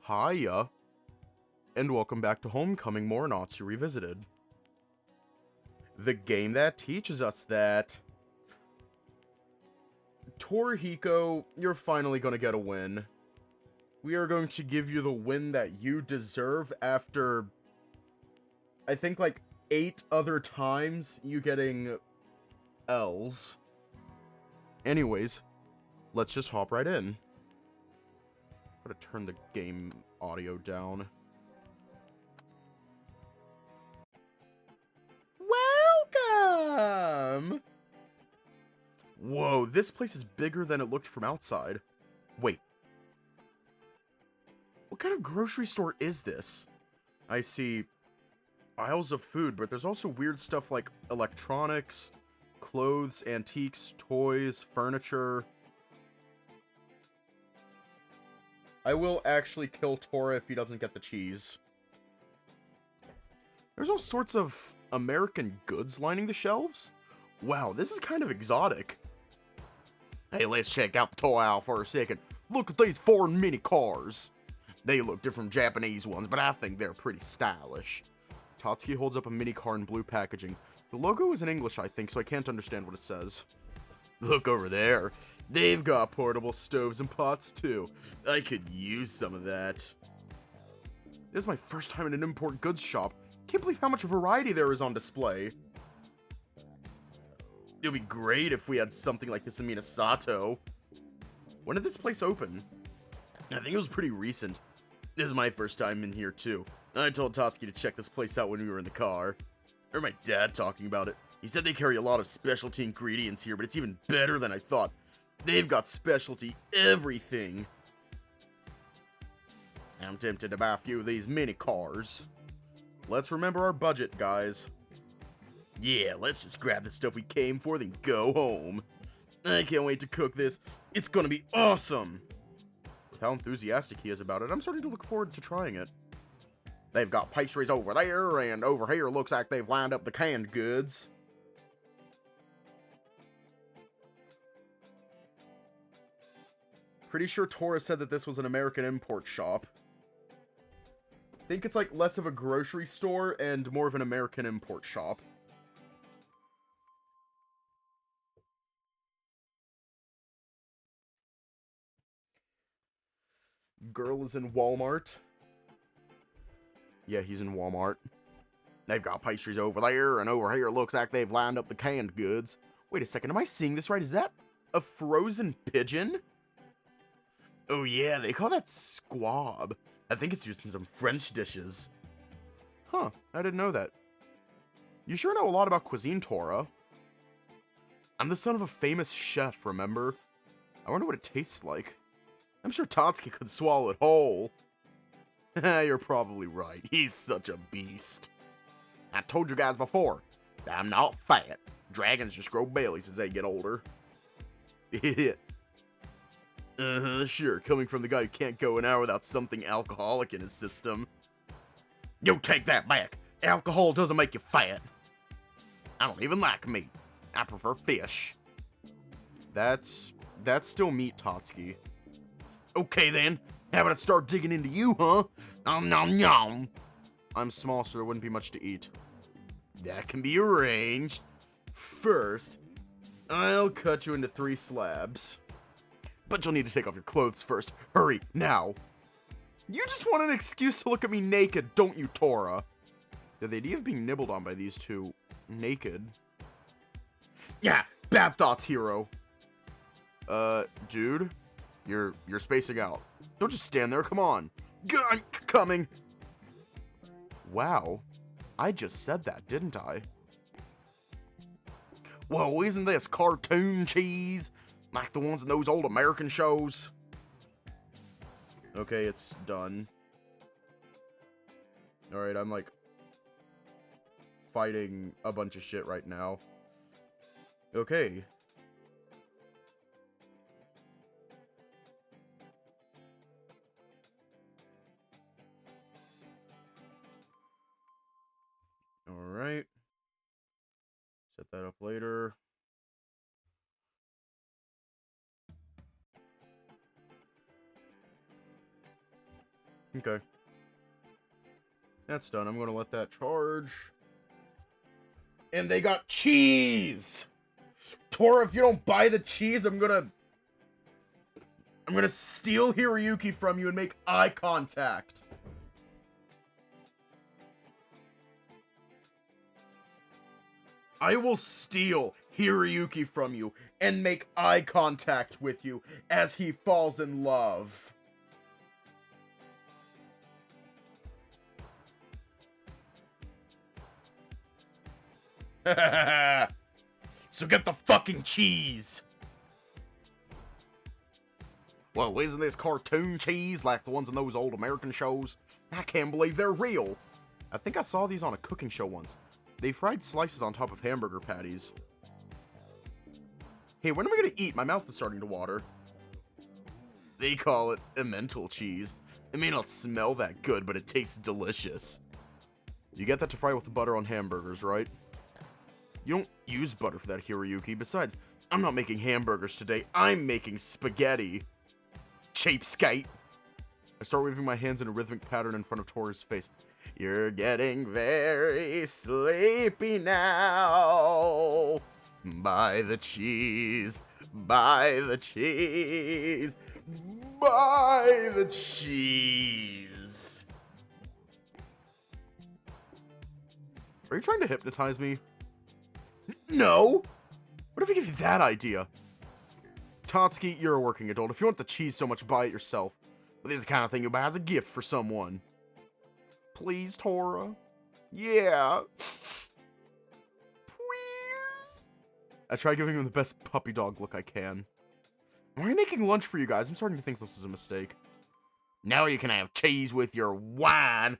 Hiya, and welcome back to Homecoming Morenatsu Revisited. The game that teaches us that... Torahiko, you're finally gonna get a win. We are going to give you the win that you deserve after... I think like 8 other times you getting... L's. Anyways, let's just hop right in. I'm gonna turn the game audio down. Welcome! Whoa, this place is bigger than it looked from outside. Wait. What kind of grocery store is this? I see aisles of food, but there's also weird stuff like electronics, clothes, antiques, toys, furniture. I will actually kill Tora if he doesn't get the cheese. There's all sorts of American goods lining the shelves. Wow, this is kind of exotic. Hey, let's check out the toy aisle for a second. Look at these foreign mini cars. They look different from Japanese ones, but I think they're pretty stylish. Tatsuki holds up a mini car in blue packaging. The logo is in English, I think, so I can't understand what it says. Look over there. They've got portable stoves and pots, too. I could use some of that. This is my first time in an import goods shop. Can't believe how much variety there is on display. It would be great if we had something like this in Minasato. When did this place open? I think it was pretty recent. This is my first time in here, too. I told Tatsuki to check this place out when we were in the car. I heard my dad talking about it. He said they carry a lot of specialty ingredients here, but it's even better than I thought. They've got specialty everything. I'm tempted to buy a few of these mini cars. Let's remember our budget, guys. Yeah, let's just grab the stuff we came for, then go home. I can't wait to cook this. It's gonna be awesome. With how enthusiastic he is about it, I'm starting to look forward to trying it. They've got pastries over there, and over here looks like they've lined up the canned goods. Pretty sure Tora said that this was an American import shop. I think it's like less of a grocery store and more of an American import shop. Girl is in Walmart. Yeah, he's in Walmart. They've got pastries over there, and over here looks like they've lined up the canned goods. Wait a second, am I seeing this right? Is that a frozen pigeon? Oh yeah, they call that squab. I think it's used in some French dishes. Huh, I didn't know that. You sure know a lot about cuisine, Tora. I'm the son of a famous chef, remember? I wonder what it tastes like. I'm sure Tatsuki could swallow it whole. You're probably right. He's such a beast. I told you guys before, I'm not fat. Dragons just grow bellies as they get older. Sure, coming from the guy who can't go an hour without something alcoholic in his system. You take that back. Alcohol doesn't make you fat. I don't even like meat. I prefer fish. That's still meat, Tatsuki. Okay then, how about I start digging into you, huh? Nom nom nom. I'm small, so there wouldn't be much to eat. That can be arranged. First, I'll cut you into 3 slabs. But you'll need to take off your clothes first. Hurry, now. You just want an excuse to look at me naked, don't you, Tora? The idea of being nibbled on by these two naked. Yeah, bad thoughts, hero. Dude, you're spacing out. Don't just stand there, come on. I'm coming. Wow, I just said that, didn't I? Whoa, isn't this cartoon cheese? Like the ones in those old American shows? Okay, it's done. Alright, I'm like fighting a bunch of shit right now. Okay. Alright. Set that up later. Okay. That's done. I'm going to let that charge. And they got cheese! Tora, if you don't buy the cheese, I'm gonna steal Hiroyuki from you and make eye contact. I will steal Hiroyuki from you and make eye contact with you as he falls in love. So get the fucking cheese. Well, isn't this cartoon cheese like the ones in those old American shows? I can't believe they're real. I think I saw these on a cooking show once. They fried slices on top of hamburger patties. Hey, when am I gonna eat? My mouth is starting to water. They call it emmental cheese. It may not smell that good, but it tastes delicious. You get that to fry with butter on hamburgers, right? You don't use butter for that, Hiroyuki. Besides, I'm not making hamburgers today. I'm making spaghetti. Cheapskate. I start waving my hands in a rhythmic pattern in front of Tora's face. You're getting very sleepy now. Buy the cheese. Buy the cheese. Buy the cheese. Are you trying to hypnotize me? No! What if I give you that idea? Tatsuki, you're a working adult. If you want the cheese so much, buy it yourself. But this is the kind of thing you buy as a gift for someone. Please, Tora? Yeah. Please? I try giving him the best puppy dog look I can. Why are you making lunch for you guys? I'm starting to think this is a mistake. Now you can have cheese with your wine.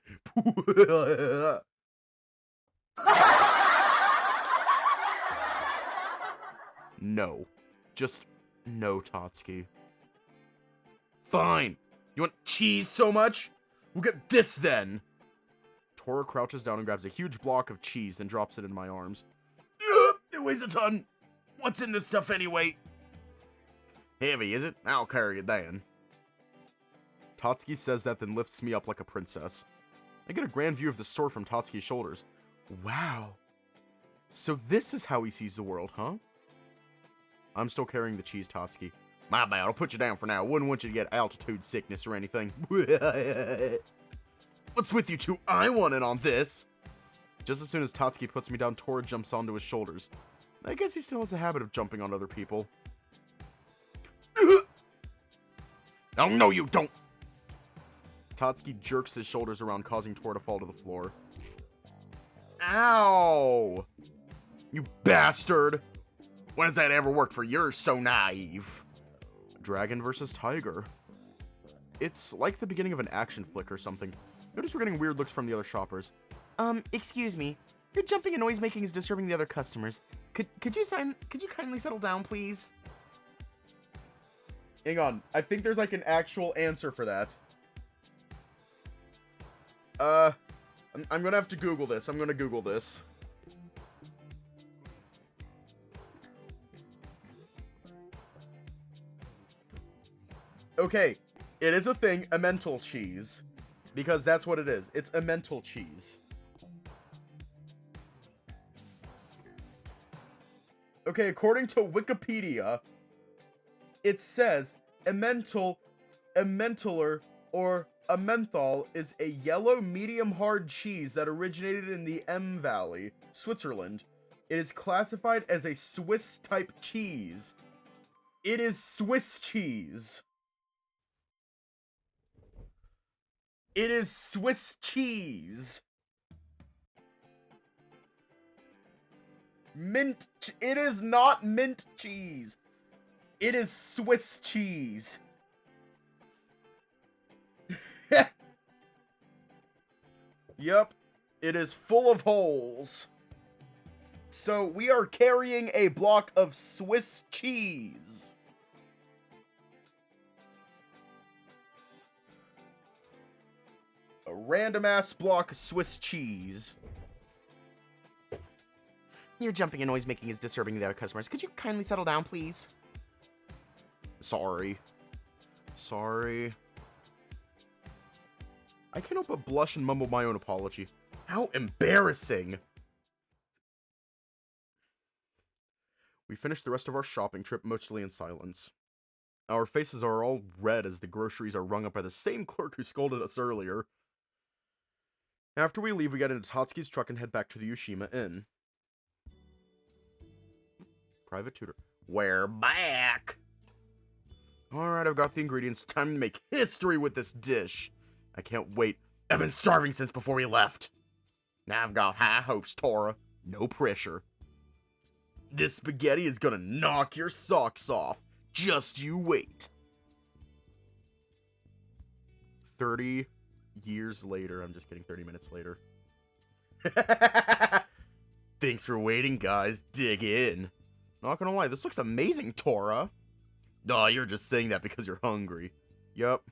No. Just no, Tatsuki. Fine. You want cheese so much? We'll get this then. Tora crouches down and grabs a huge block of cheese, then drops it in my arms. It weighs a ton. What's in this stuff anyway? Heavy, is it? I'll carry it then. Tatsuki says that, then lifts me up like a princess. I get a grand view of the sword from Tatsuki's shoulders. Wow. So this is how he sees the world, huh? I'm still carrying the cheese, Tatsuki. My bad, I'll put you down for now. Wouldn't want you to get altitude sickness or anything. What's with you two? I want in on this. Just as soon as Tatsuki puts me down, Tora jumps onto his shoulders. I guess he still has a habit of jumping on other people. Oh, no, you don't. Tatsuki jerks his shoulders around, causing Tora to fall to the floor. Ow! You bastard! When has that ever worked for you? You're so naive. Dragon versus tiger. It's like the beginning of an action flick or something. Notice we're getting weird looks from the other shoppers. Excuse me. Your jumping and noise making is disturbing the other customers. Could you kindly settle down, please? Hang on. I think there's like an actual answer for that. I'm gonna have to Google this. I'm gonna Google this. Okay, it is a thing, emmental cheese. Because that's what it is. It's emmental cheese. Okay, according to Wikipedia, it says emmentaler, or emmenthal is a yellow medium hard cheese that originated in the M Valley, Switzerland. It is classified as a Swiss type cheese. It is Swiss cheese. It is Swiss cheese. It is not mint cheese. It is Swiss cheese. Yep. It is full of holes. So we are carrying a block of Swiss cheese. A random ass block of Swiss cheese. Your jumping and noise making is disturbing the other customers. Could you kindly settle down, please? Sorry. Sorry. I can't help but blush and mumble my own apology. How embarrassing! We finished the rest of our shopping trip mostly in silence. Our faces are all red as the groceries are rung up by the same clerk who scolded us earlier. After we leave, we get into Tatsuki's truck and head back to the Yushima Inn. Private tutor. We're back! Alright, I've got the ingredients. Time to make history with this dish. I can't wait. I've been starving since before we left. Now I've got high hopes, Tora. No pressure. This spaghetti is gonna knock your socks off. Just you wait. 30 years later. I'm just kidding, 30 minutes later. Thanks for waiting, guys. Dig in. Not gonna lie, this looks amazing, Tora. Aw, you're just saying that because you're hungry. Yup.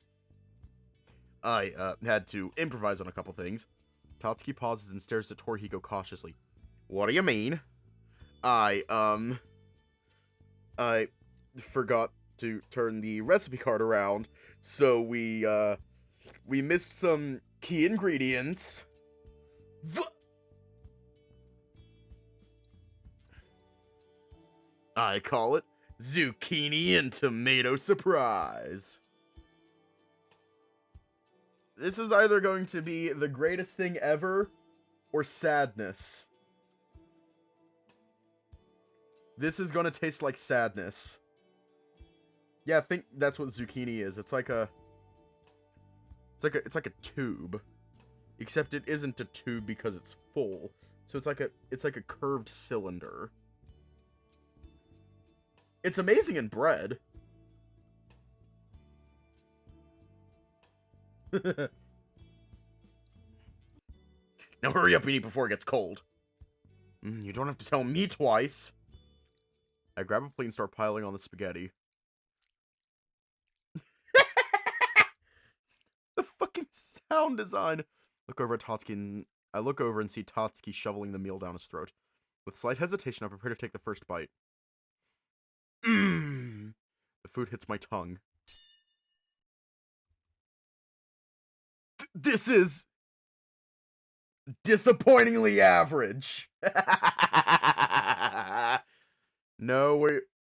I, had to improvise on a couple things. Tatsuki pauses and stares at Torahiko cautiously. What do you mean? I forgot to turn the recipe card around, so we missed some key ingredients. I call it zucchini and tomato surprise. This is either going to be the greatest thing ever or sadness. This is gonna taste like sadness. Yeah, I think that's what zucchini is. It's like a tube. Except it isn't a tube because it's full. So it's like a curved cylinder. It's amazing in bread. Now hurry up and eat before it gets cold. You don't have to tell me twice. I grab a plate and start piling on the spaghetti. The fucking sound design. Look over at Tatsuki and I look over and see Tatsuki shoveling the meal down his throat. With slight hesitation, I prepare to take the first bite. The food hits my tongue. This is disappointingly average. No,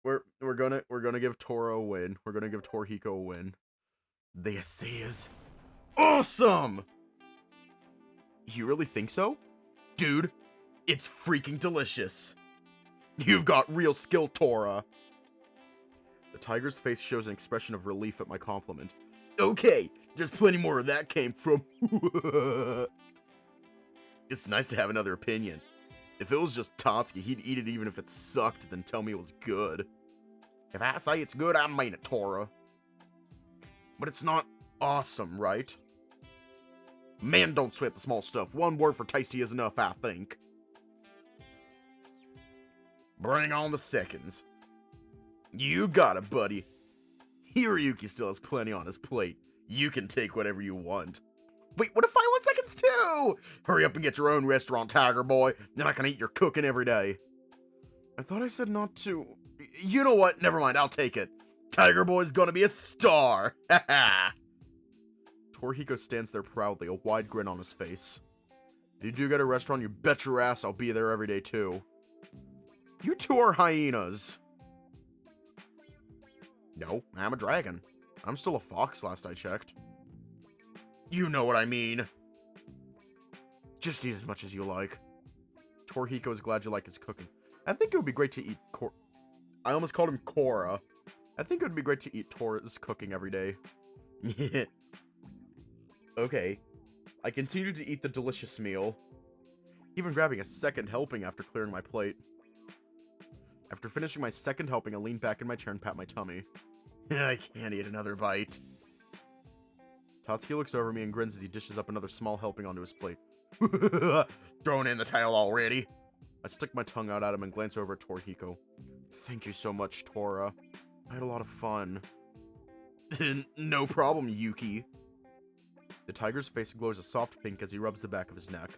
we're gonna give Tora a win. We're gonna give Torahiko a win. This is awesome. You really think so? Dude, it's freaking delicious. You've got real skill, Tora. The tiger's face shows an expression of relief at my compliment. Okay, there's plenty more where that came from. It's nice to have another opinion. If it was just Tatsuki, he'd eat it even if it sucked, then tell me it was good. If I say it's good, I mean it, Tora. But it's not awesome, right? Man, don't sweat the small stuff. One word for tasty is enough, I think. Bring on the seconds. You got it, buddy. Hiroyuki still has plenty on his plate. You can take whatever you want. Wait, what if I want seconds too? Hurry up and get your own restaurant, Tiger Boy. Then I can eat your cooking every day. I thought I said not to. You know what? Never mind, I'll take it. Tiger Boy's gonna be a star. Haha. Torahiko stands there proudly, a wide grin on his face. If you do get a restaurant, you bet your ass I'll be there every day too. You two are hyenas. No, I'm a dragon. I'm still a fox last I checked. You know what I mean. Just eat as much as you like. Torahiko is glad you like his cooking. I think it would be great to eat I almost called him Cora. I think it would be great to eat Tora's cooking every day. Okay. I continue to eat the delicious meal, even grabbing a second helping after clearing my plate. After finishing my second helping, I lean back in my chair and pat my tummy. I can't eat another bite. Tatsuki looks over me and grins as he dishes up another small helping onto his plate. Throwing in the towel already. I stick my tongue out at him and glance over at Torahiko. Thank you so much, Tora. I had a lot of fun. No problem, Yuki. The tiger's face glows a soft pink as he rubs the back of his neck.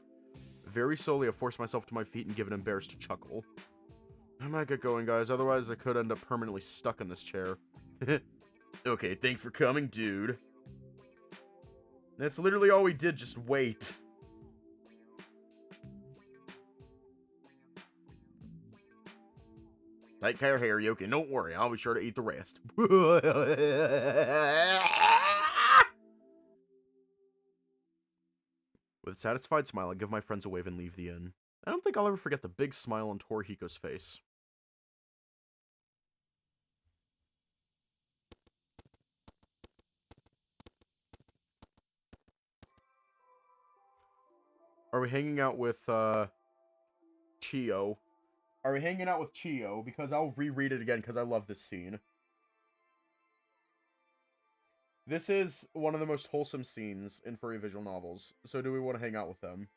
Very slowly, I force myself to my feet and give an embarrassed chuckle. I might get going, guys, otherwise I could end up permanently stuck in this chair. Okay, thanks for coming, dude. That's literally all we did, just wait. Take care, Haruki, and don't worry, I'll be sure to eat the rest. With a satisfied smile, I give my friends a wave and leave the inn. I don't think I'll ever forget the big smile on Torahiko's face. Are we hanging out with, Chio? Are we hanging out with Chio? Because I'll reread it again because I love this scene. This is one of the most wholesome scenes in furry visual novels, so do we want to hang out with them?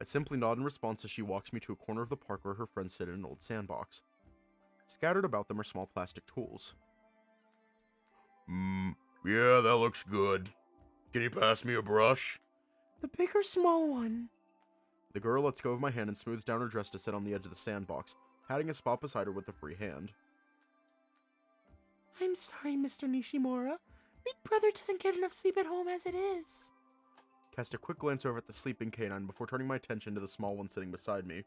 I simply nod in response as she walks me to a corner of the park where her friends sit in an old sandbox. Scattered about them are small plastic tools. Yeah, that looks good. Can you pass me a brush? The big or small one? The girl lets go of my hand and smooths down her dress to sit on the edge of the sandbox, patting a spot beside her with a free hand. I'm sorry, Mr. Nishimura. Big Brother doesn't get enough sleep at home as it is. Cast a quick glance over at the sleeping canine before turning my attention to the small one sitting beside me.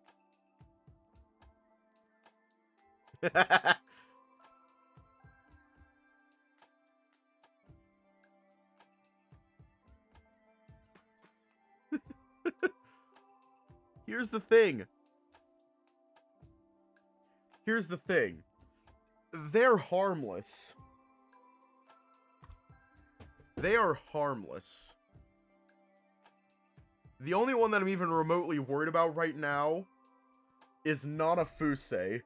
Here's the thing. They're harmless. They are harmless. The only one that I'm even remotely worried about right now is Nanafuse.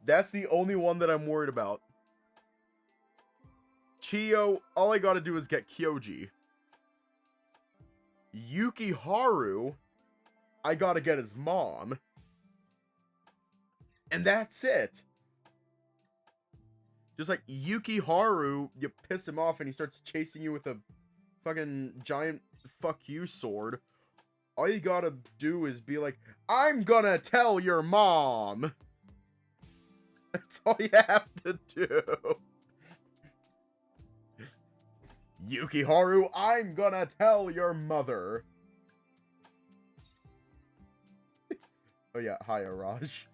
That's the only one that I'm worried about. Chio, all I gotta do is get Kyoji. Yukiharu, I gotta get his mom. And that's it. Just like Yukiharu, you piss him off and he starts chasing you with a fucking giant fuck you sword. All you gotta do is be like, I'm gonna tell your mom. That's all you have to do. Yukiharu, I'm gonna tell your mother. Oh yeah, hi Araj.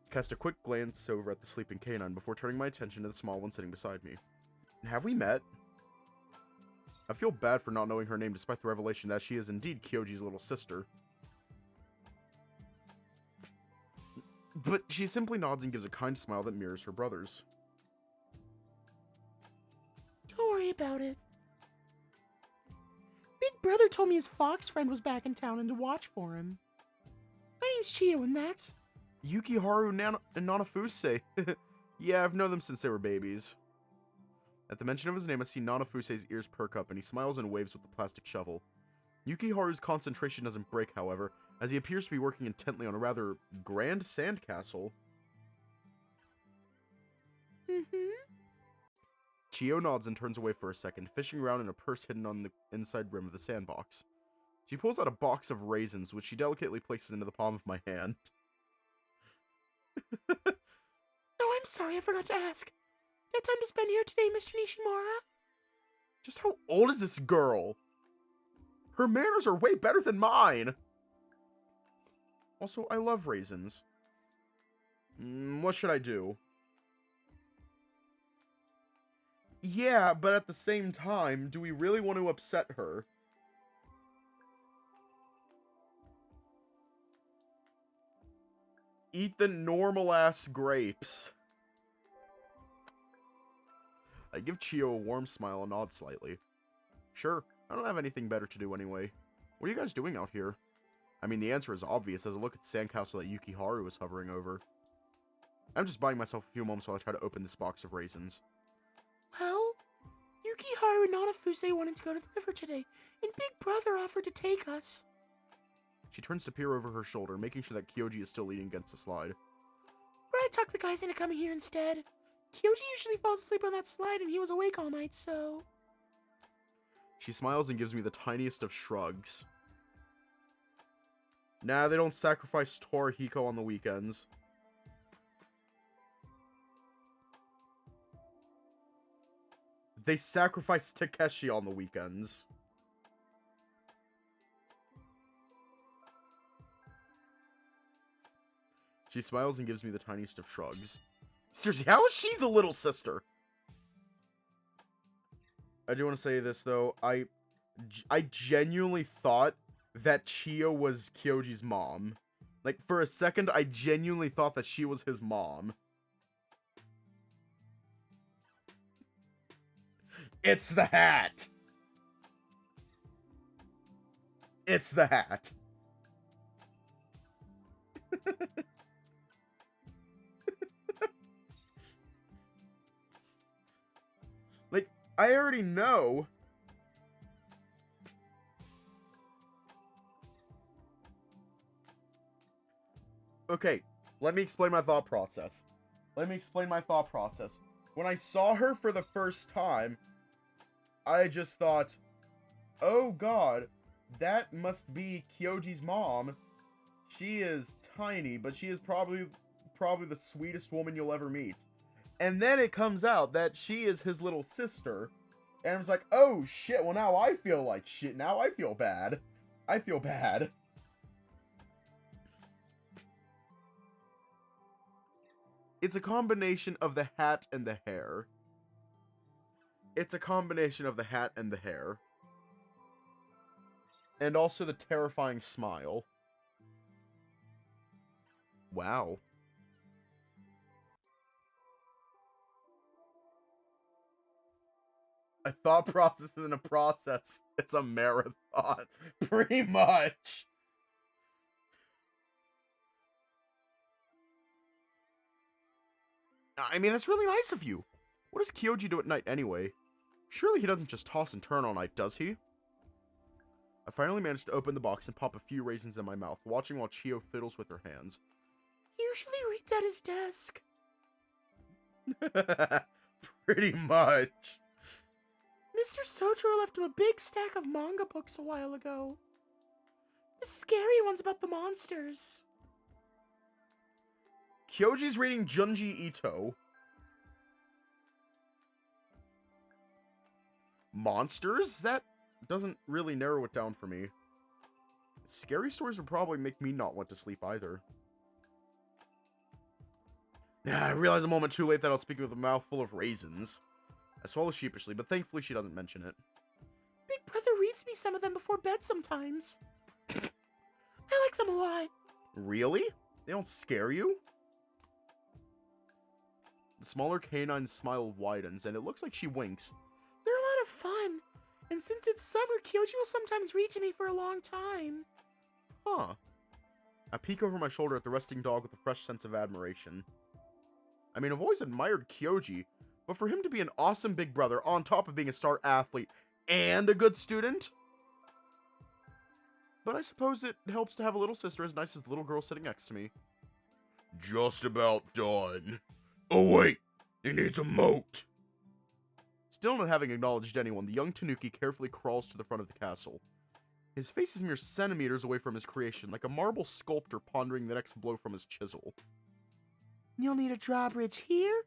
Cast a quick glance over at the sleeping canine before turning my attention to the small one sitting beside me. Have we met? I feel bad for not knowing her name despite the revelation that she is indeed Kyoji's little sister. But she simply nods and gives a kind smile that mirrors her brother's. Don't worry about it. Big Brother told me his fox friend was back in town and to watch for him. My name's Chio and that's... Yukiharu and Nanafuse. Yeah, I've known them since they were babies. At the mention of his name, I see Nanafuse's ears perk up and he smiles and waves with the plastic shovel. Yukiharu's concentration doesn't break, however, as he appears to be working intently on a rather grand sandcastle. Chio nods and turns away for a second, fishing around in a purse hidden on the inside rim of the sandbox. She pulls out a box of raisins, which she delicately places into the palm of my hand. No, I'm sorry, I forgot to ask. Do you have time to spend here today, Mr. Nishimura? Just how old is this girl? Her manners are way better than mine. Also, I love raisins. What should I do? Yeah, but at the same time, do we really want to upset her? Eat the normal-ass grapes. I give Chio a warm smile and nod slightly. Sure, I don't have anything better to do anyway. What are you guys doing out here? I mean, the answer is obvious as I look at the sandcastle that Yukiharu is hovering over. I'm just buying myself a few moments while I try to open this box of raisins. Well, Yukiharu and Nanafuse wanted to go to the river today, and Big Brother offered to take us. She turns to peer over her shoulder, making sure that Kyoji is still leaning against the slide. But I talked the guys into coming here instead. Kyoji usually falls asleep on that slide, and he was awake all night, so... She smiles and gives me the tiniest of shrugs. Nah, they don't sacrifice Torahiko on the weekends. They sacrifice Takeshi on the weekends. She smiles and gives me the tiniest of shrugs. Seriously, how is she the little sister? I do want to say this, though. I genuinely thought that Chiyo was Kyoji's mom. Like, for a second, I genuinely thought that she was his mom. It's the hat! It's the hat. Like, I already know. Okay, let me explain my thought process. When I saw her for the first time, I just thought, oh god, that must be Kyoji's mom. She is tiny, but she is probably the sweetest woman you'll ever meet. And then it comes out that she is his little sister. And I was like, oh shit, well now I feel like shit. Now I feel bad. It's a combination of the hat and the hair. And also the terrifying smile. Wow. A thought process isn't a process. It's a marathon. Pretty much. I mean, that's really nice of you. What does Kyoji do at night anyway? Surely he doesn't just toss and turn all night, does he? I finally managed to open the box and pop a few raisins in my mouth, watching while Chiyo fiddles with her hands. He usually reads at his desk. Pretty much. Mr. Sotoro left him a big stack of manga books a while ago. The scary ones about the monsters. Kyoji's reading Junji Ito. Monsters? That doesn't really narrow it down for me. Scary stories would probably make me not want to sleep either. I realize a moment too late that I was speaking with a mouthful of raisins. I swallow sheepishly, but thankfully she doesn't mention it. Big brother reads me some of them before bed sometimes. I like them a lot. Really? They don't scare you? The smaller canine's smile widens, and it looks like she winks. They're a lot of fun, and since it's summer, Kyoji will sometimes read to me for a long time. Huh. I peek over my shoulder at the resting dog with a fresh sense of admiration. I mean, I've always admired Kyoji, but for him to be an awesome big brother on top of being a star athlete and a good student? But I suppose it helps to have a little sister as nice as the little girl sitting next to me. Just about done. Oh wait, he needs a moat. Still not having acknowledged anyone, the young Tanuki carefully crawls to the front of the castle. His face is mere centimeters away from his creation, like a marble sculptor pondering the next blow from his chisel. You'll need a drawbridge here.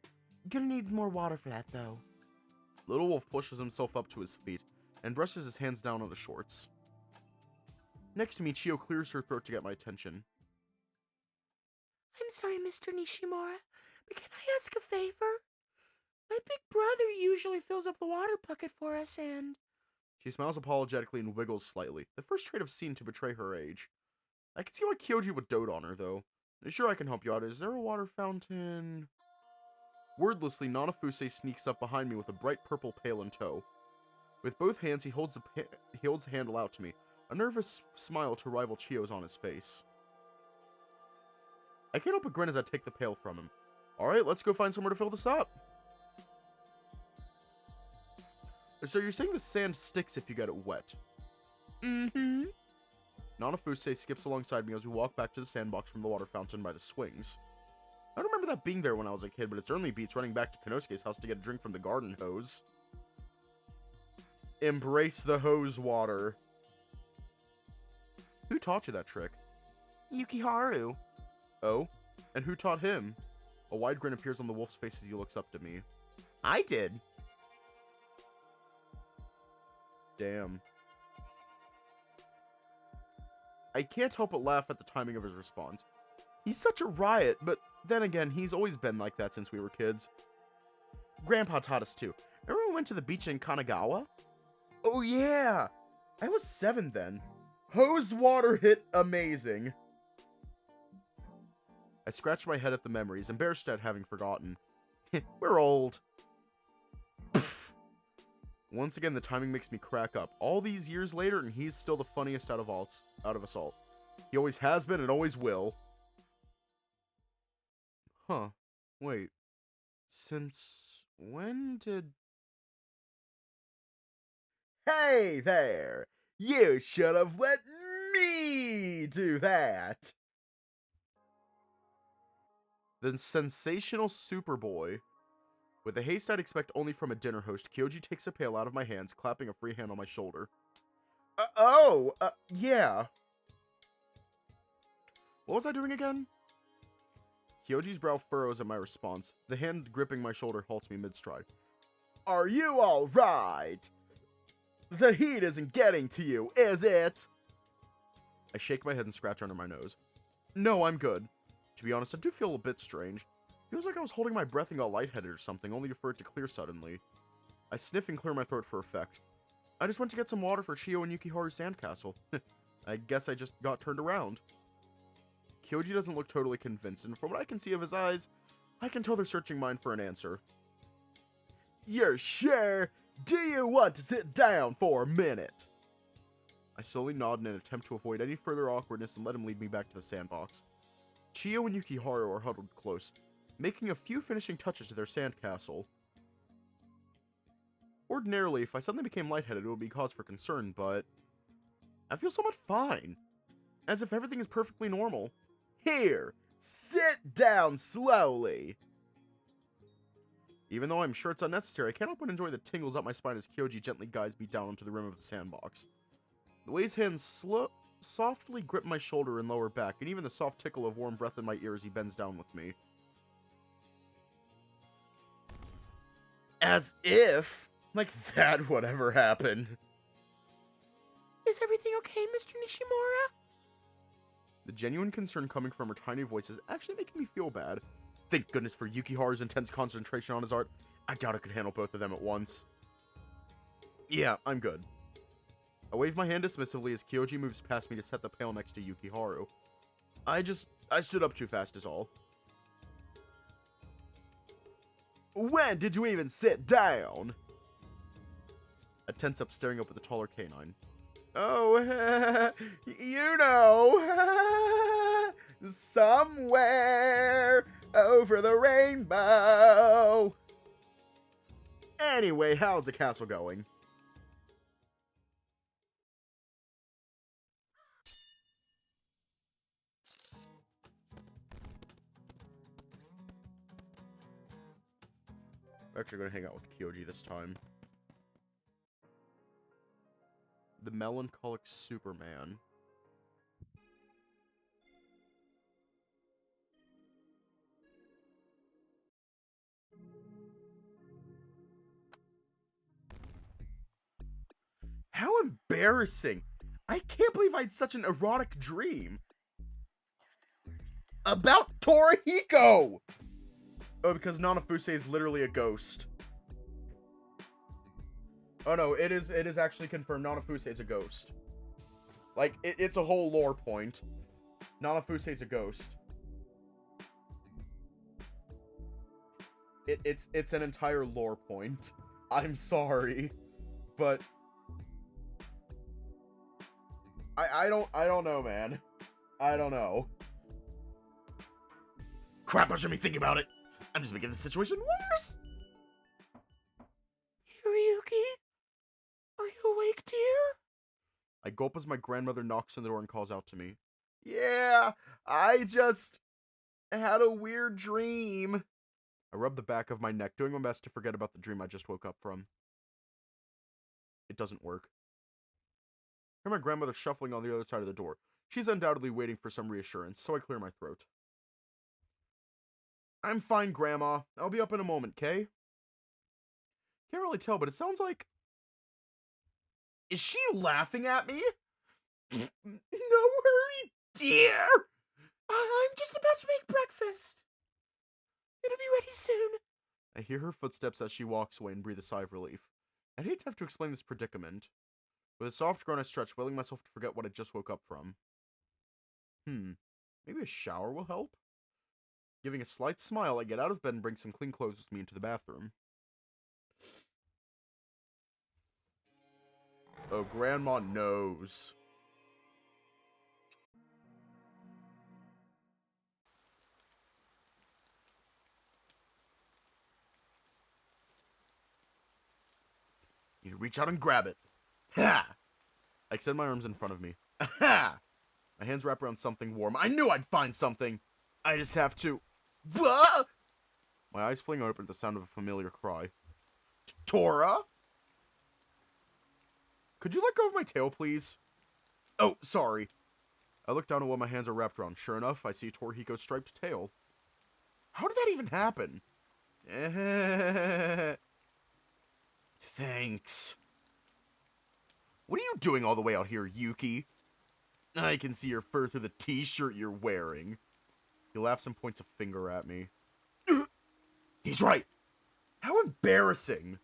Gonna need more water for that, though. Little Wolf pushes himself up to his feet and brushes his hands down on his shorts. Next to me, Chiyo clears her throat to get my attention. I'm sorry, Mr. Nishimura, but can I ask a favor? My big brother usually fills up the water bucket for us, and... She smiles apologetically and wiggles slightly, the first trait I've seen to betray her age. I can see why Kyoji would dote on her, though. Sure, I can help you out. Is there a water fountain? Wordlessly, Nanafuse sneaks up behind me with a bright purple pail in tow. With both hands, he holds the handle out to me, a nervous smile to rival Chiyo's on his face. I can't help but grin as I take the pail from him. Alright, let's go find somewhere to fill this up. So you're saying the sand sticks if you get it wet? Mm-hmm. Nanafuse skips alongside me as we walk back to the sandbox from the water fountain by the swings. I don't remember that being there when I was a kid, but it certainly beats running back to Konosuke's house to get a drink from the garden hose. Embrace the hose water. Who taught you that trick? Yukiharu. Oh? And who taught him? A wide grin appears on the wolf's face as he looks up to me. I did. Damn. I can't help but laugh at the timing of his response. He's such a riot, but then again, he's always been like that since we were kids. Grandpa taught us too. Remember when we went to the beach in Kanagawa? Oh yeah! I was 7 then. Hose water hit amazing. I scratched my head at the memories, embarrassed at having forgotten. We're old. Pfft. Once again, the timing makes me crack up. All these years later, and he's still the funniest out of us all. He always has been and always will. Huh. Wait. Since when did... Hey there! You should have let me do that! The sensational Superboy. With a haste I'd expect only from a dinner host, Kyoji takes a pail out of my hands, clapping a free hand on my shoulder. Yeah. What was I doing again? Kyoji's brow furrows at my response. The hand gripping my shoulder halts me mid-stride. Are you alright? The heat isn't getting to you, is it? I shake my head and scratch under my nose. No, I'm good. To be honest, I do feel a bit strange. Feels like I was holding my breath and got lightheaded or something, only for it to clear suddenly. I sniff and clear my throat for effect. I just went to get some water for Chiyo and Yukiharu's sandcastle. I guess I just got turned around. Kyoji doesn't look totally convinced, and from what I can see of his eyes, I can tell they're searching mine for an answer. You're sure? Do you want to sit down for a minute? I slowly nod in an attempt to avoid any further awkwardness and let him lead me back to the sandbox. Chiyo and Yukiharu are huddled close, making a few finishing touches to their sandcastle. Ordinarily, if I suddenly became lightheaded, it would be cause for concern, but I feel somewhat fine, as if everything is perfectly normal. Here, sit down slowly. Even though I'm sure it's unnecessary, I can't help but enjoy the tingles up my spine as Kyoji gently guides me down onto the rim of the sandbox. The way his hands softly grip my shoulder and lower back, and even the soft tickle of warm breath in my ear as he bends down with me. As if, like, that would ever happen. Is everything okay, Mr. Nishimura? The genuine concern coming from her tiny voice is actually making me feel bad. Thank goodness for Yukiharu's intense concentration on his art. I doubt I could handle both of them at once. Yeah, I'm good. I wave my hand dismissively as Kyoji moves past me to set the pail next to Yukiharu. I stood up too fast is all. When did you even sit down? I tense up, staring up at the taller canine. Oh, you know, somewhere over the rainbow. Anyway, how's the castle going? We're actually going to hang out with Kyoji this time. The melancholic Superman. How embarrassing! I can't believe I had such an erotic dream. About Torahiko! Oh, because Nanafuse is literally a ghost. Oh no, it is actually confirmed. Nanafuse is a ghost. Like, it's a whole lore point. Nanafuse is a ghost. It's an entire lore point. I'm sorry, but I don't know, man. I don't know. Crap, I shouldn't be thinking about it. I'm just making the situation worse. Hiroyuki? Are you awake, dear? I gulp as my grandmother knocks on the door and calls out to me. Yeah, I just had a weird dream. I rub the back of my neck, doing my best to forget about the dream I just woke up from. it doesn't work. I hear my grandmother shuffling on the other side of the door. She's undoubtedly waiting for some reassurance, so I clear my throat. I'm fine, Grandma. I'll be up in a moment, Kay? Can't really tell, but it sounds like... Is she laughing at me? No worry, dear. I'm just about to make breakfast. It'll be ready soon. I hear her footsteps as she walks away and breathe a sigh of relief. I'd hate to have to explain this predicament. With a soft groan I stretch, willing myself to forget what I just woke up from. Maybe a shower will help? Giving a slight smile, I get out of bed and bring some clean clothes with me into the bathroom. Oh, Grandma knows. Need to reach out and grab it. Ha! I extend my arms in front of me. Ha! My hands wrap around something warm. I knew I'd find something. I just have to. Bah! My eyes fling open at the sound of a familiar cry. Tora? Could you let go of my tail, please? Oh, sorry. I look down at what my hands are wrapped around. Sure enough, I see Torahiko's striped tail. How did that even happen? Thanks. What are you doing all the way out here, Yuki? I can see your fur through the t-shirt you're wearing. He laughs and points a finger at me. He's right. How embarrassing.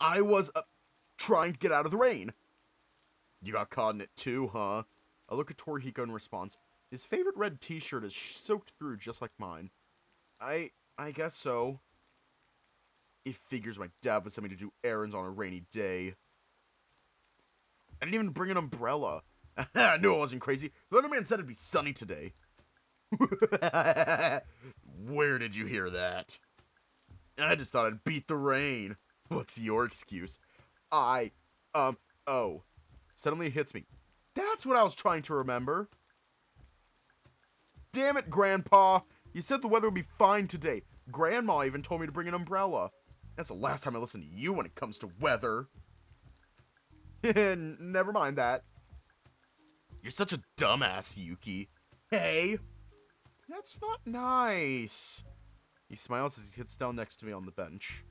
I was trying to get out of the rain. You got caught in it too, huh? I look at Torahiko in response. His favorite red t-shirt is soaked through just like mine. I guess so. It figures my dad would send me to do errands on a rainy day. I didn't even bring an umbrella. I knew I wasn't crazy. The weatherman said it'd be sunny today. Where did you hear that? I just thought I'd beat the rain. What's your excuse? Oh. Suddenly it hits me. That's what I was trying to remember. Damn it, Grandpa. You said the weather would be fine today. Grandma even told me to bring an umbrella. That's the last time I listen to you when it comes to weather. Never mind that. You're such a dumbass, Yuki. Hey. That's not nice. He smiles as he sits down next to me on the bench.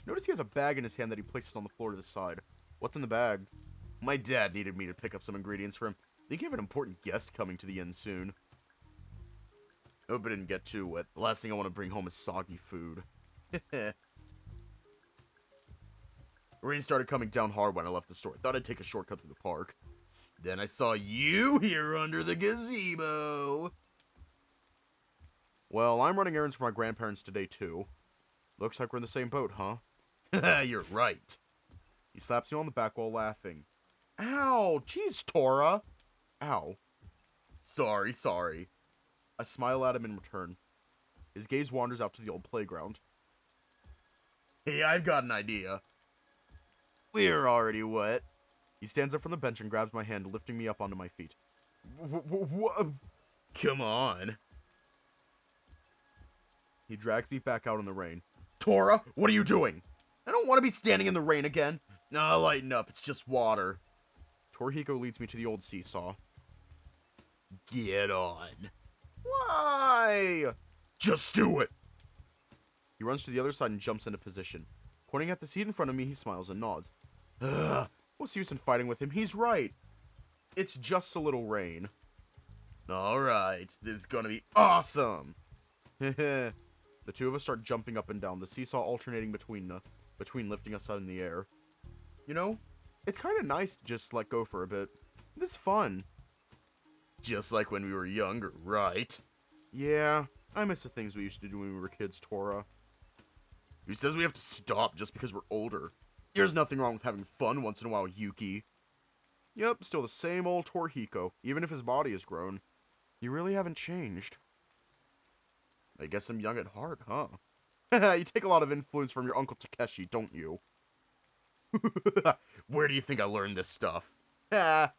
Notice he has a bag in his hand that he places on the floor to the side. What's in the bag? My dad needed me to pick up some ingredients for him. They have an important guest coming to the inn soon. Hope it didn't get too wet. The last thing I want to bring home is soggy food. Rain started coming down hard when I left the store. Thought I'd take a shortcut through the park. Then I saw you here under the gazebo. Well, I'm running errands for my grandparents today, too. Looks like we're in the same boat, huh? You're right. He slaps me on the back while laughing. Ow! Jeez, Tora! Ow. Sorry. I smile at him in return. His gaze wanders out to the old playground. Hey, I've got an idea. We're already wet. He stands up from the bench and grabs my hand, lifting me up onto my feet. Come on. He drags me back out in the rain. Tora, what are you doing? I don't want to be standing in the rain again. No, lighten up. It's just water. Torahiko leads me to the old seesaw. Get on. Why? Just do it. He runs to the other side and jumps into position. Pointing at the seat in front of me, he smiles and nods. Ugh, what's the use in fighting with him? He's right. It's just a little rain. Alright, this is gonna be awesome. The two of us start jumping up and down, the seesaw alternating between lifting us out in the air. You know, it's kind of nice to just let go for a bit. This is fun. Just like when we were younger, right? Yeah, I miss the things we used to do when we were kids, Tora. Who says we have to stop just because we're older? There's nothing wrong with having fun once in a while, Yuki. Yep, still the same old Torahiko, even if his body has grown. You really haven't changed. I guess I'm young at heart, huh? You take a lot of influence from your Uncle Takeshi, don't you? Where do you think I learned this stuff? When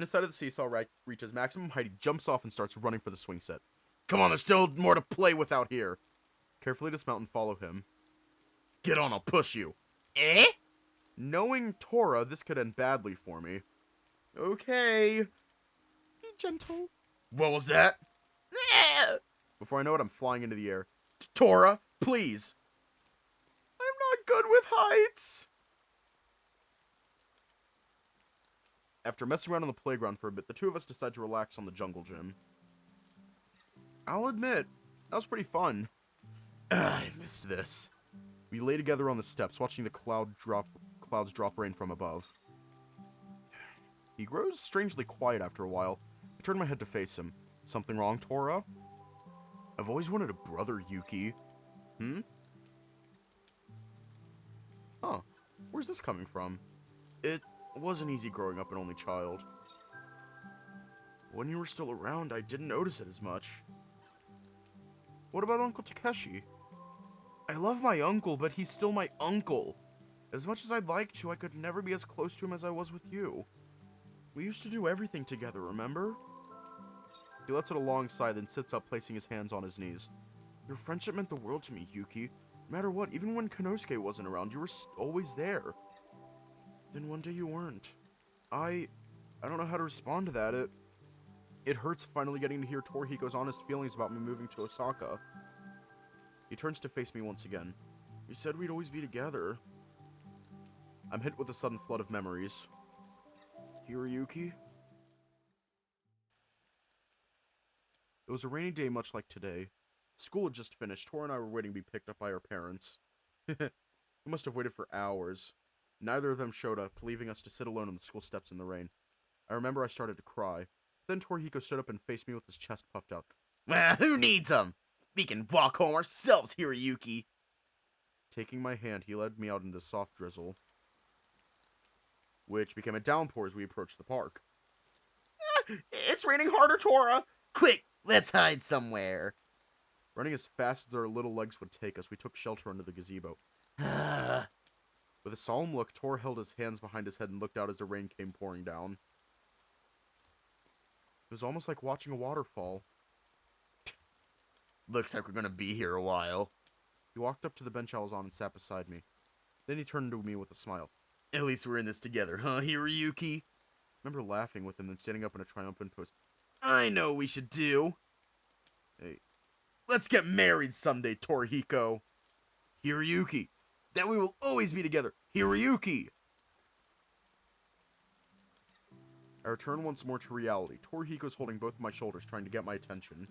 his side of the seesaw reaches maximum height, he jumps off and starts running for the swing set. Come on, there's still more to play with out here. Carefully dismount and follow him. Get on, I'll push you. Eh? Knowing Tora, this could end badly for me. Okay. Be gentle. What was that? Before I know it, I'm flying into the air. Tora, please. I'm not good with heights. After messing around on the playground for a bit, the two of us decide to relax on the jungle gym. I'll admit, that was pretty fun. I missed this. We lay together on the steps, watching the clouds drop rain from above. He grows strangely quiet after a while. I turn my head to face him. Something wrong, Tora? I've always wanted a brother, Yuki. Huh. Where's this coming from? It wasn't easy growing up an only child. When you were still around, I didn't notice it as much. What about Uncle Takeshi? I love my uncle, but he's still my uncle. As much as I'd like to, I could never be as close to him as I was with you. We used to do everything together, remember? He lets it alongside, then sits up, placing his hands on his knees. Your friendship meant the world to me, Yuki. No matter what, even when Konosuke wasn't around, you were always there. Then one day you weren't. I don't know how to respond to that. It hurts finally getting to hear Torahiko's honest feelings about me moving to Osaka. He turns to face me once again. You said we'd always be together. I'm hit with a sudden flood of memories. Hiroyuki? It was a rainy day much like today. School had just finished. Tora and I were waiting to be picked up by our parents. We must have waited for hours. Neither of them showed up, leaving us to sit alone on the school steps in the rain. I remember I started to cry. Then Torahiko stood up and faced me with his chest puffed out. Well, who needs him? We can walk home ourselves, Hiroyuki. Taking my hand, he led me out into the soft drizzle, which became a downpour as we approached the park. It's raining harder, Tora! Quick, let's hide somewhere. Running as fast as our little legs would take us, we took shelter under the gazebo. With a solemn look, Tora held his hands behind his head and looked out as the rain came pouring down. It was almost like watching a waterfall. Looks like we're gonna be here a while. He walked up to the bench I was on and sat beside me. Then he turned to me with a smile. At least we're in this together, huh, Hiroyuki? I remember laughing with him, then standing up in a triumphant pose. I know what we should do. Hey, let's get married someday, Torahiko. Hiroyuki. That we will always be together. Hiroyuki. I return once more to reality. Torahiko's holding both of my shoulders, trying to get my attention.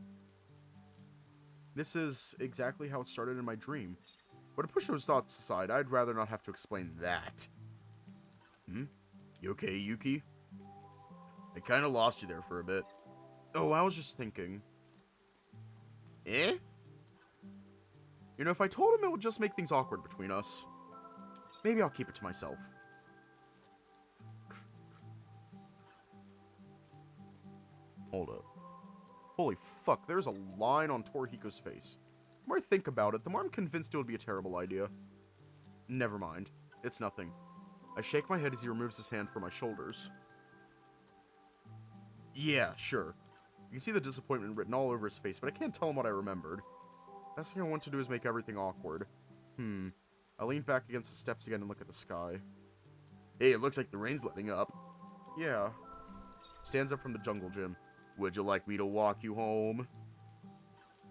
This is exactly how it started in my dream. But to push those thoughts aside, I'd rather not have to explain that. You okay, Yuki? I kinda lost you there for a bit. Oh, I was just thinking. Eh? You know, if I told him, it would just make things awkward between us. Maybe I'll keep it to myself. Hold up. Holy fuck, there's a line on Torahiko's face. The more I think about it, the more I'm convinced it would be a terrible idea. Never mind. It's nothing. I shake my head as he removes his hand from my shoulders. Yeah, sure. You can see the disappointment written all over his face, but I can't tell him what I remembered. Last thing I want to do is make everything awkward. I lean back against the steps again and look at the sky. Hey, it looks like the rain's letting up. Yeah. Stands up from the jungle gym. Would you like me to walk you home?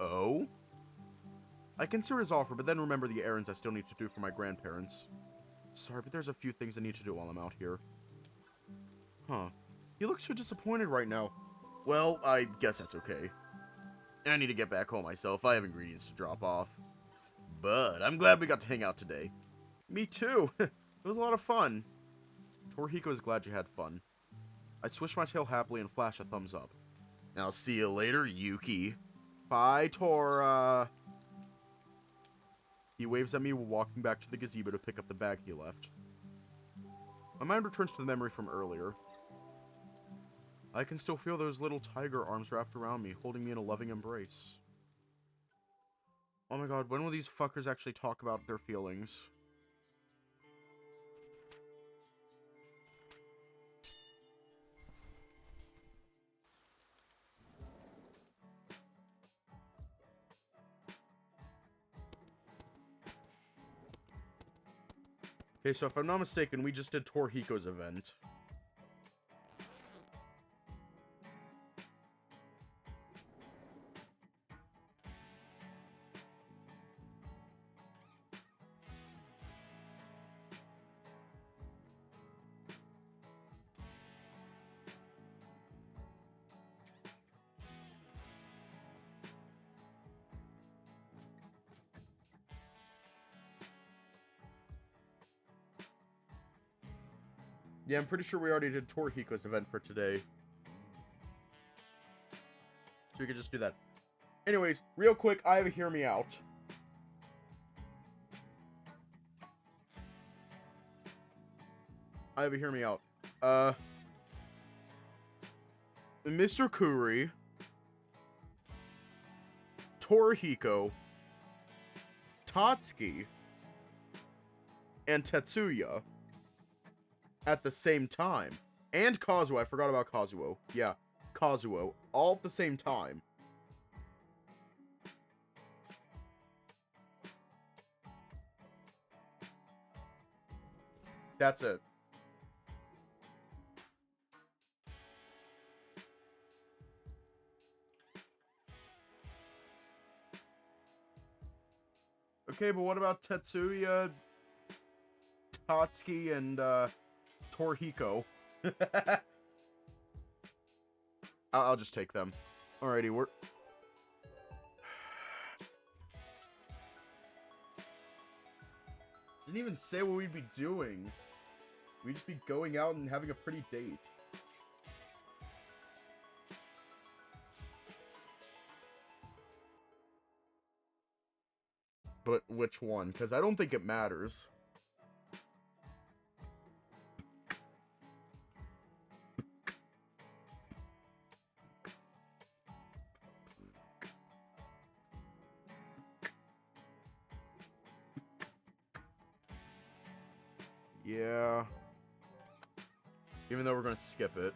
Oh? I consider his offer, but then remember the errands I still need to do for my grandparents. Sorry, but there's a few things I need to do while I'm out here. Huh. He looks so disappointed right now. Well, I guess that's okay. I need to get back home myself. I have ingredients to drop off. But I'm glad we got to hang out today. Me too. It was a lot of fun. Torahiko is glad you had fun. I swish my tail happily and flash a thumbs up. I'll see you later, Yuki. Bye, Tora. He waves at me while walking back to the gazebo to pick up the bag he left. My mind returns to the memory from earlier. I can still feel those little tiger arms wrapped around me, holding me in a loving embrace. Oh my god, when will these fuckers actually talk about their feelings? Okay, so if I'm not mistaken, we just did Torahiko's event. Yeah, I'm pretty sure we already did Torahiko's event for today. So we could just do that. Anyways, real quick, I have a hear me out. Mr. Kuri, Torahiko, Tatsuki, and Tetsuya at the same time. And Kazuo, I forgot about Kazuo. Yeah, Kazuo, all at the same time. That's it. Okay, but what about Tetsuya, Tatsuki, and Torahiko? I'll just take them. Alrighty, we're... Didn't even say what we'd be doing. We'd just be going out and having a pretty date. But which one? Because I don't think it matters. Yeah. Even though we're gonna skip it.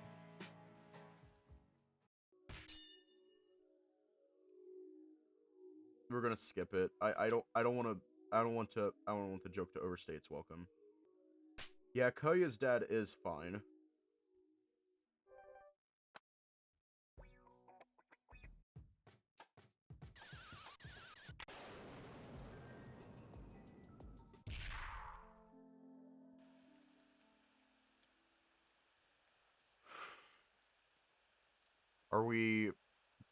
We're gonna skip it. I don't want the joke to overstay its welcome. Yeah, Koya's dad is fine. Are we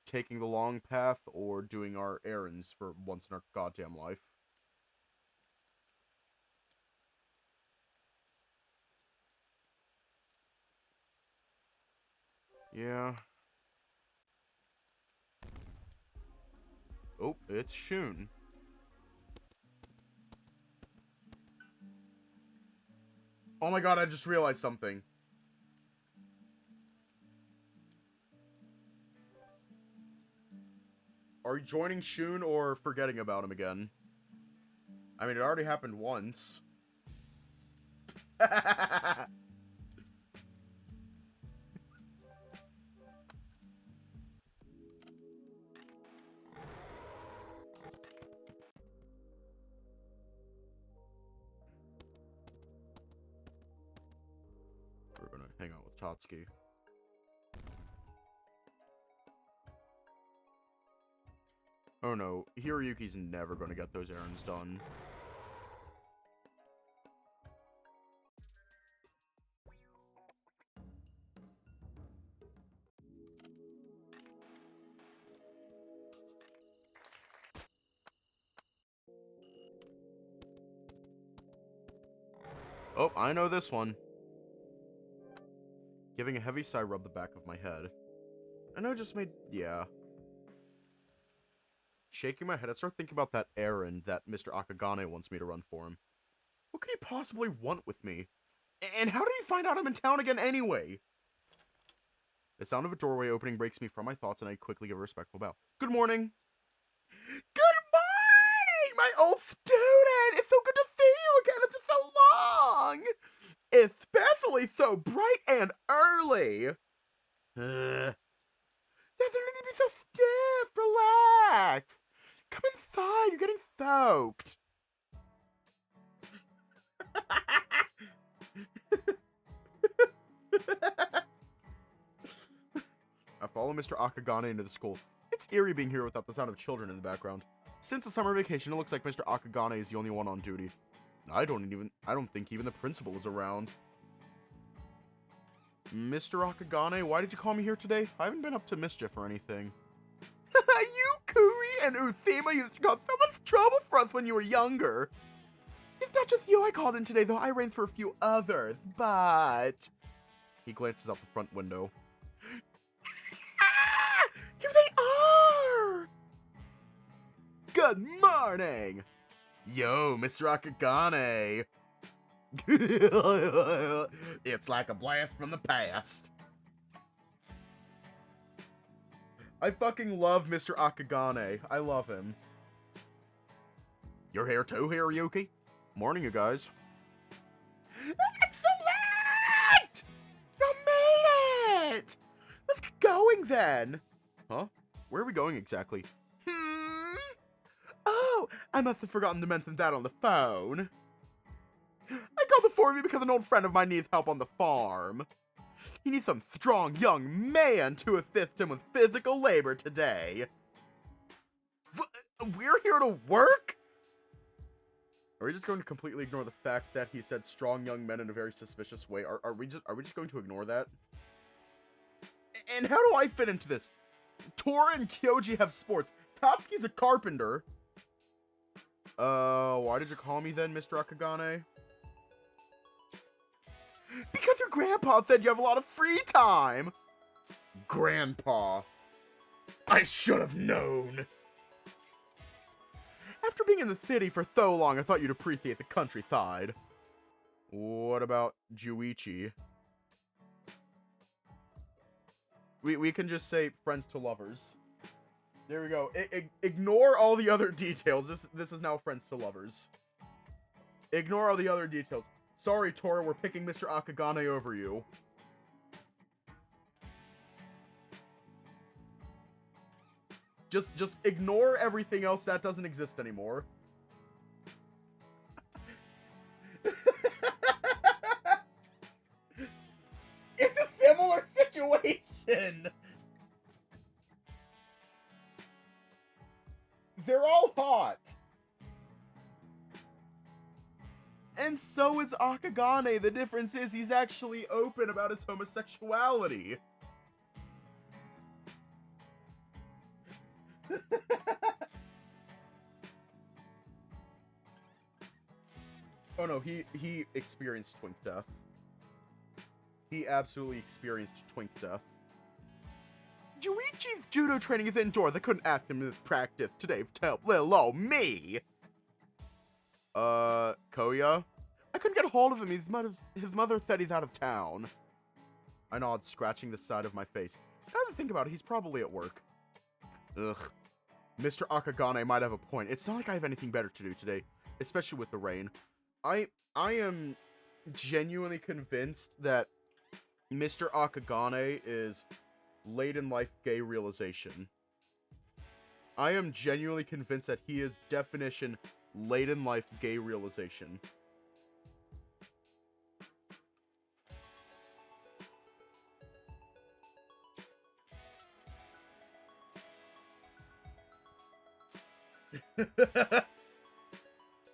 taking the long path or doing our errands for once in our goddamn life? Yeah. Oh, it's Shun. Oh my god, I just realized something. Are you joining Shun or forgetting about him again? I mean, it already happened once. We're gonna hang out with Tatsuki. Oh no, Hiroyuki's never gonna get those errands done. Oh, I know this one. Giving a heavy sigh rubbed the back of my head. I know it just made... yeah. Shaking my head, I start thinking about that errand that Mr. Akagane wants me to run for him. What could he possibly want with me? And how did he find out I'm in town again anyway? The sound of a doorway opening breaks me from my thoughts, and I quickly give a respectful bow. Good morning. Good morning, my old student! It's so good to see you again after so long! Especially so bright and early! Doesn't need to be so stiff. Relax. Come inside. You're getting soaked. I follow Mr. Akagane into the school. It's eerie being here without the sound of children in the background. Since the summer vacation, it looks like Mr. Akagane is the only one on duty. I don't think even the principal is around. Mr. Akagane, why did you call me here today? I haven't been up to mischief or anything. You, Kuri, and Uthima used to cause so much trouble for us when you were younger. It's not just you I called in today, though. I ran through a few others, but... He glances out the front window. Ah! Here they are! Good morning! Yo, Mr. Akagane. It's like a blast from the past. I fucking love Mr. Akagane. I love him. You're here too, Hiroyuki? Morning, you guys. Excellent! You made it! Let's get going then. Huh? Where are we going exactly? Oh, I must have forgotten to mention that on the phone. I called the four of you because an old friend of mine needs help on the farm. He needs some strong young man to assist him with physical labor today. We're here to work? Are we just going to completely ignore the fact that he said strong young men in a very suspicious way? Are we just going to ignore that? And how do I fit into this? Tora and Kyoji have sports. Tatsuki's a carpenter. Why did you call me then, Mr. Akagane? Because your grandpa said you have a lot of free time. Grandpa. I should have known. After being in the city for so long, I thought you'd appreciate the countryside. What about Juichi? We can just say friends to lovers. There we go. Ignore all the other details. This is now friends to lovers. Ignore all the other details. Sorry, Tora, we're picking Mr. Akagane over you. Just ignore everything else that doesn't exist anymore. It's a similar situation. They're all hot. And so is Akagane. The difference is he's actually open about his homosexuality. Oh no, he experienced twink death. He absolutely experienced twink death. Juichi's judo training is indoors. I couldn't ask him to practice today to help little old me. Koya? I couldn't get a hold of him. His mother said he's out of town. I nod, scratching the side of my face. Now to think about it, he's probably at work. Ugh. Mr. Akagane might have a point. It's not like I have anything better to do today, especially with the rain. I am genuinely convinced that Mr. Akagane is late in life gay realization. I am genuinely convinced that he is definition late in life gay realization.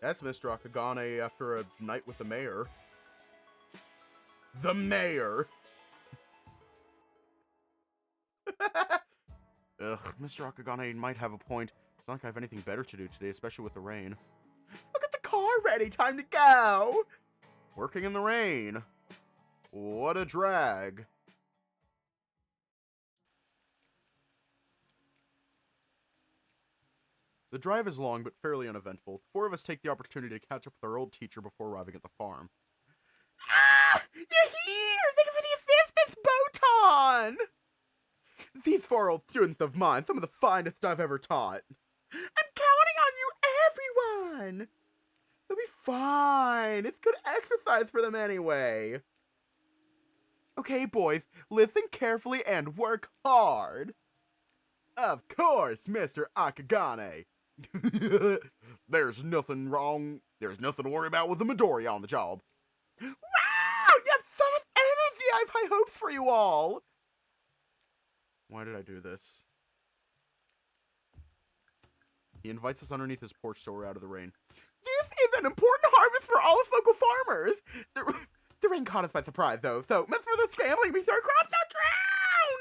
That's Mr. Akagane after a night with the mayor. The mayor! Ugh, Mr. Akagane might have a point. It's not like I have anything better to do today, especially with the rain. I'll get the car ready! Time to go! Working in the rain. What a drag. The drive is long, but fairly uneventful. The four of us take the opportunity to catch up with our old teacher before arriving at the farm. Ah! You're here! Thank you for the assistance, Botan! These four old students of mine, some of the finest I've ever taught. I'm counting on you, everyone! They'll be fine. It's good exercise for them anyway. Okay, boys, listen carefully and work hard. Of course, Mr. Akagane. There's nothing wrong. There's nothing to worry about with the Midoriya on the job. Wow! You have so much energy! I have high hopes for you all! Why did I do this? He invites us underneath his porch so we're out of the rain. This is an important harvest for all us local farmers! The rain caught us by surprise, though, so mess with us scrambling be sure crops don't drown!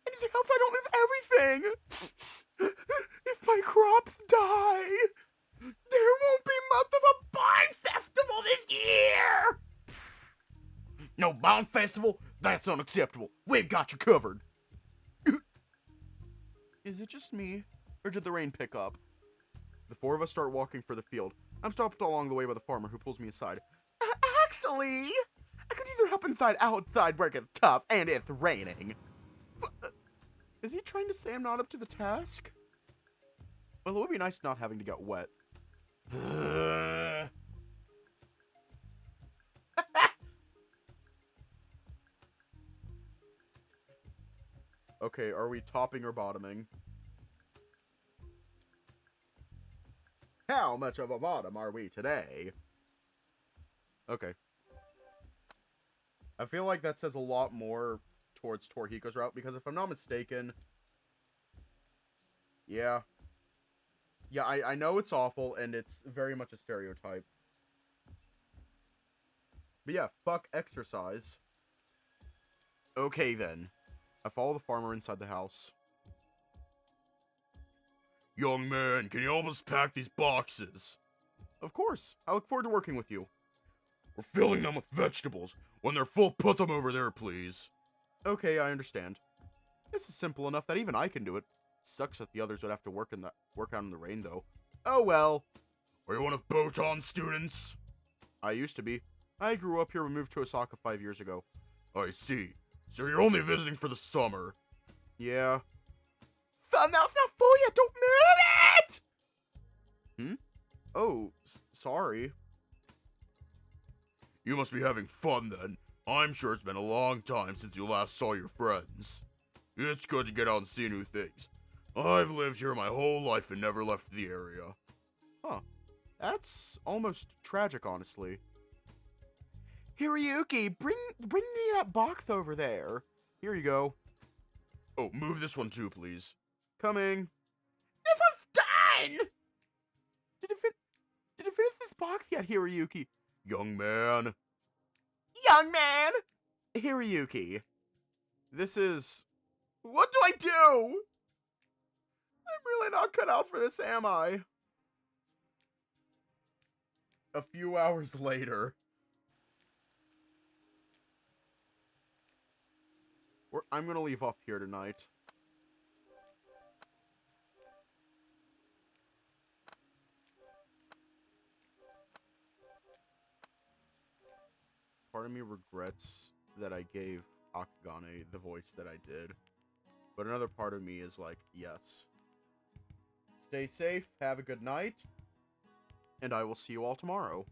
Anything else, I don't lose everything! If my crops die, there won't be much of a barn festival this year! No barn festival? That's unacceptable. We've got you covered. Is it just me, or did the rain pick up? The four of us start walking for the field. I'm stopped along the way by the farmer who pulls me aside. Actually, I could either help outside work is tough, and it's raining. Is he trying to say I'm not up to the task? Well, it would be nice not having to get wet. Okay, are we topping or bottoming? How much of a bottom are we today? Okay. I feel like that says a lot more towards Torahiko's route, because if I'm not mistaken... Yeah. Yeah, I know it's awful, and it's very much a stereotype. But yeah, fuck exercise. Okay, then. I follow the farmer inside the house. Young man, can you help us pack these boxes? Of course. I look forward to working with you. We're filling them with vegetables. When they're full, put them over there, please. Okay, I understand. This is simple enough that even I can do it. Sucks that the others would have to work out in the rain, though. Oh well. Are you one of Botan's students? I used to be. I grew up here and moved to Osaka 5 years ago. I see. So you're only visiting for the summer. Yeah. Son, that's not full yet! Don't move it! Hmm? Oh, sorry. You must be having fun then. I'm sure it's been a long time since you last saw your friends. It's good to get out and see new things. I've lived here my whole life and never left the area. Huh. That's almost tragic, honestly. Hiroyuki, bring me that box over there. Here you go. Oh, move this one too, please. Coming. This one's done! Did it finish this box yet, Hiroyuki? Young man. Young man! Hiroyuki. This is... What do I do? I'm really not cut out for this, am I? A few hours later. I'm gonna leave off here tonight. Part of me regrets that I gave Akagane the voice that I did. But another part of me is like, yes. Stay safe, have a good night, and I will see you all tomorrow.